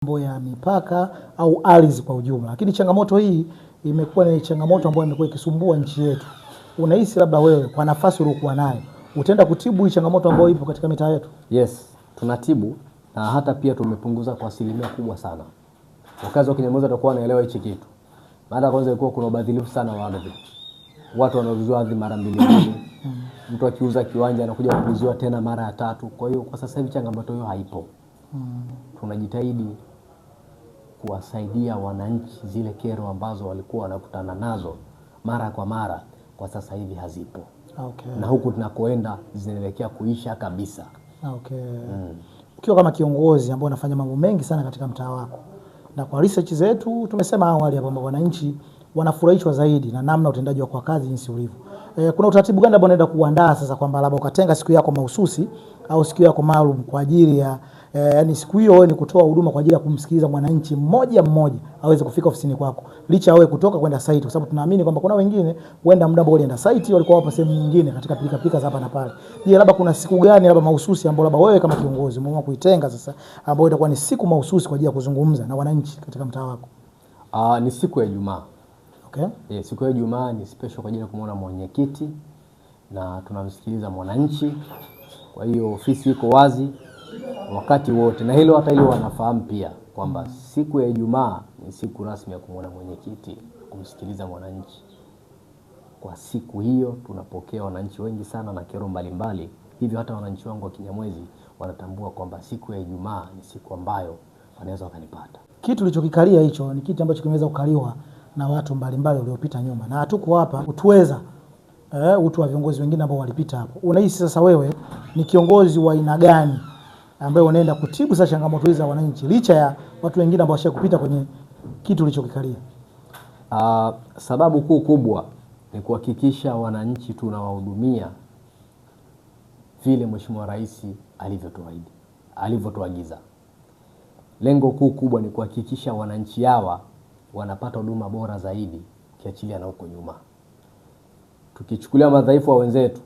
mambo ya mipaka au ardhi kwa ujumla. Lakini changamoto hii imekuwa ni changamoto ambayo imekuwa ikisumbua nchi yetu. Unahisi labda wewe kwa nafasi uliokuwa nayo utaenda kutibu hii changamoto ambayo ipo katika mitaa yetu? Yes, tunatibu na hata pia tumepunguza kwa asilimia kubwa sana. Wakazi wa Kinyamwezi watakuwa wanaelewa hichi kitu. Baada kwanza ilikuwa kuna ubadhilifu sana wa ardhi. Watu wanauzwa ardhi mara mbili. Mtu akiuza kiwanja anakuja kuuziwa tena mara ya tatu. Kwa hiyo kwa sasa hivi changamoto hiyo haipo. Tunajitahidi kuwasaidia wananchi, zile kero ambazo walikuwa wanakutana nazo mara kwa mara kwa sasa hivi hazipo. Okay. Na huku tunakoenda zinaelekea kuisha kabisa. Okay. Ukiwa kama kiongozi ambao unafanya mambo mengi sana katika mtaa wako, na kwa research zetu tumesema awali hapa kwamba wananchi wanafurahishwa zaidi na namna utendaji wa kwa kazi jinsi ulivyo. Kuna utaratibu gani ambao unaenda kuandaa sasa kwamba labda ukatenga siku yako mahususi au siku yako maalum kwa ajili ya yani siku hiyo wewe ni kutoa huduma kwa ajili ya kumsikiliza mwananchi mmoja mmoja aweze kufika ofisini kwako licha wewe kutoka kwenda site, kwa sababu tunaamini kwamba kuna wengine huenda muda bora walienda site walikuwa hapo sehemu nyingine katika pilika za hapa na pale. Je, labda kuna siku gani labda mahususi ambayo labda wewe kama kiongozi umeamua kuitenga sasa ambayo itakuwa ni siku mahususi kwa ajili ya kuzungumza na wananchi katika mtaa wako? Ni siku ya Ijumaa. Okay. Siku ya Ijumaa ni special kwa ajili ya kumuona mwenyekiti na tunamsikiliza mwananchi. Kwa hiyo ofisi iko wazi wakati wote, na hilo hata hilo wanafahamu pia kwamba siku ya Ijumaa ni siku rasmi ya kumuona mwenyekiti, kumsikiliza mwananchi. Kwa siku hiyo tunapokea wananchi wengi sana na kero mbalimbali. Hivyo hata wananchi wangu wa Kinyamwezi wanatambua kwamba siku ya Ijumaa ni siku ambayo wanaweza wakanipata. Kitu ulichokikalia hicho ni kitu ambacho kimeweza kukaliwa na watu mbalimbali waliopita nyuma, na hatuko hapa kutuweza utu wa viongozi wengine ambao walipita hapo. Unahisi sasa wewe ni kiongozi wa aina gani ambaye unaenda kutibu sasa changamoto hizi za wananchi licha ya watu wengine ambao washakupita kwenye kitu ulichokikalia? Sababu kuu kubwa ni kuhakikisha wananchi tunawahudumia vile Mheshimiwa Rais alivyotuagiza. Lengo kuu kubwa ni kuhakikisha wananchi hawa wanapata huduma bora zaidi kiachilia na huko nyuma. Tukichukulia madhaifu wa wenzetu,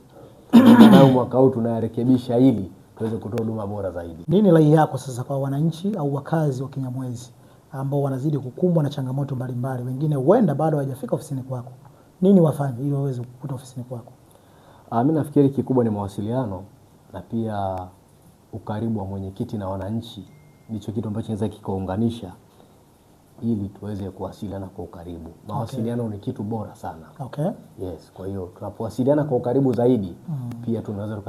tunao mwaka huu tunayarekebisha ili tuweze kutoa huduma bora zaidi. Nini rai yako sasa kwa wananchi au wakazi wa Kinyamwezi ambao wanazidi kukumbwa na changamoto mbalimbali, wengine huenda bado hawajafika ofisini kwako? Nini wafanye ili waweze kukuta ofisini kwako? Mimi nafikiri kikubwa ni mawasiliano na pia ukaribu wa mwenyekiti na wananchi. Ndicho kitu ambacho kinaweza kikaunganisha ili tuweze kuwasiliana kwa ukaribu. Mawasiliano ni kitu bora sana. Okay. Yes, kwa hiyo tunapowasiliana kwa ukaribu zaidi pia tunaweza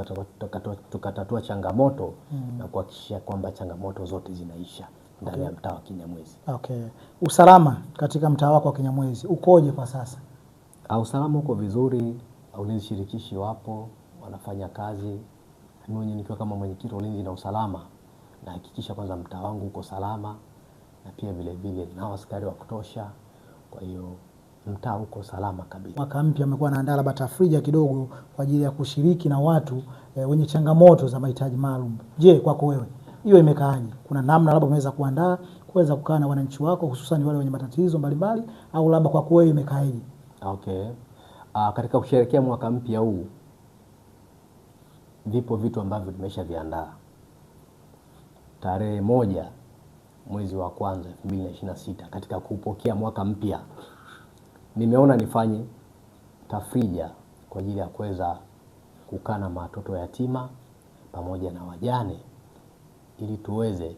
tukatatua changamoto na kuhakikisha kwamba changamoto zote zinaisha ndani ya mtaa wa Kinyamwezi. Okay. Usalama katika mtaa wako wa Kinyamwezi ukoje kwa sasa? Usalama uko vizuri, ulinzi shirikishi wapo, wanafanya kazi. Mimi mwenyewe nikiwa kama mwenyekiti wa ulinzi na usalama na hakikisha kwanza mtaa wangu uko salama, na pia vile vile na askari wa kutosha. Kwa hiyo mtaa uko salama kabisa. Mwaka mpya amekuwa anaandaa labda tafrija kidogo kwa ajili ya kushiriki na watu wenye changamoto za mahitaji maalum. Je, kwako wewe hiyo imekaaje? Kuna namna labda umeweza kuandaa kuweza kukaa na wananchi wako hususan wale wenye matatizo mbalimbali, au labda kwako wewe imekaaje? Okay. Katika kusherehekea mwaka mpya huu vipo vitu ambavyo tumeshaviandaa. Tarehe 1 mwezi wa kwanza 2026 katika kupokea mwaka mpya, nimeona nifanye tafrija kwa ajili ya kuweza kukaa na watoto yatima pamoja na wajane ili tuweze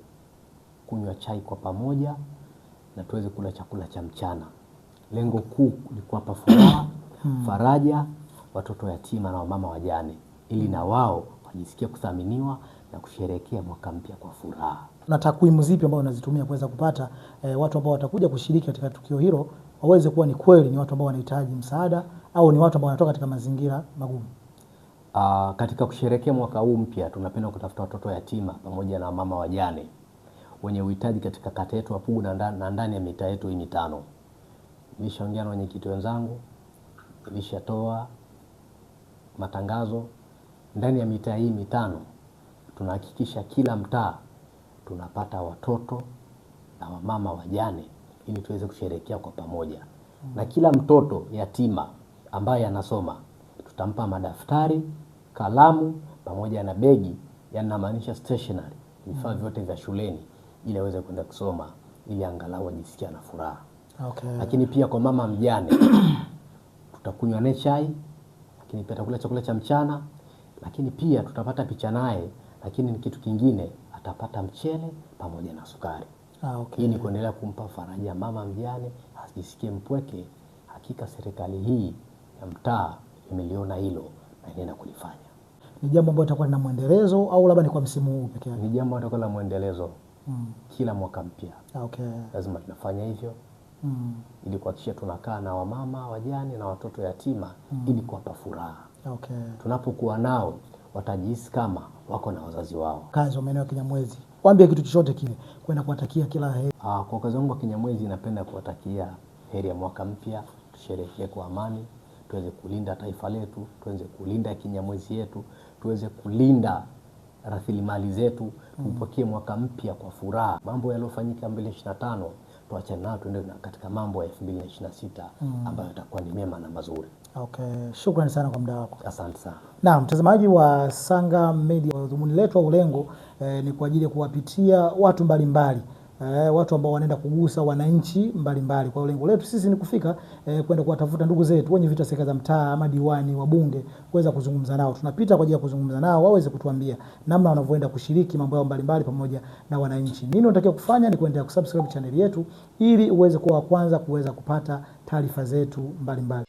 kunywa chai kwa pamoja na tuweze kula chakula cha mchana. Lengo kuu ni kuwapa furaha, faraja watoto yatima na wamama wajane ili na wao wajisikie kuthaminiwa na kusherehekea mwaka mpya kwa furaha. Na takwimu zipi ambazo unazitumia kuweza kupata watu ambao watakuja kushiriki katika tukio hilo waweze kuwa ni kweli ni watu ambao wanahitaji msaada au ni watu ambao wanatoka katika mazingira magumu? Katika kusherehekea mwaka huu mpya tunapenda kutafuta watoto yatima pamoja na mama wajane wenye uhitaji katika kata yetu ya Pugu na ndani ya mitaa yetu hii mitano. Nilishaongea na wenyekiti wenzangu, nilishatoa matangazo ndani ya mitaa hii mitano. Tunahakikisha kila mtaa tunapata watoto na wamama wajane ili tuweze kusherehekea kwa pamoja. Na kila mtoto yatima ambaye anasoma tutampa madaftari, kalamu pamoja na begi, yani namaanisha stationery, vifaa vyote vya shuleni ili aweze kwenda kusoma ili angalau ajisikie na furaha. Okay. Lakini pia kwa mama mjane tutakunywa naye chai, lakini pia atakula chakula cha mchana, lakini pia tutapata picha naye, lakini ni kitu kingine atapata mchele pamoja na sukari. Okay. Ili kuendelea kumpa faraja mama mjane asijisikie mpweke. Hakika serikali hii ya mtaa imeliona hilo na inaenda kulifanya. Ni jambo ambalo litakuwa lina muendelezo au labda ni kwa msimu huu pekee yake? Ni jambo ambalo litakuwa la muendelezo. Kila mwaka mpya. Okay. Lazima tunafanya hivyo. Ili kuhakikisha tunakaa na wamama wajane na watoto yatima ili kuwapa furaha. Okay. Tunapokuwa nao watajihisi kama wako na wazazi wao. Kazi wa maeneo ya Kinyamwezi, waambie kitu chochote kile kwenda kuwatakia kila heri. Kwa kazi wangu wa Kinyamwezi napenda kuwatakia heri ya mwaka mpya, tusherehekee kwa amani, tuweze kulinda taifa letu, tuweze kulinda Kinyamwezi yetu, tuweze kulinda rasilimali zetu, tupokee mwaka mpya kwa furaha. Mambo yaliyofanyika 2025 tuachane nayo, tuende katika mambo ya 2026 ambayo yatakuwa ni mema na mazuri. Okay, shukrani sana kwa muda wako. Asante sana. Na mtazamaji wa Sanga Media, dhumuni letu au lengo ni kwa ajili ya kuwapitia watu mbalimbali, watu ambao wanaenda kugusa wananchi mbalimbali. Kwa lengo letu sisi ni kufika kwenda kuwatafuta ndugu zetu wenye vita serikali za mtaa ama diwani, wabunge, kuweza kuzungumza nao. Tunapita kwa ajili ya kuzungumza nao waweze kutuambia namna wanavyoenda kushiriki mambo yao mbalimbali pamoja na wananchi. Nini unatakiwa kufanya? Ni kuendelea kusubscribe channel yetu ili uweze kuwa wa kwanza kuweza kupata taarifa zetu mbalimbali.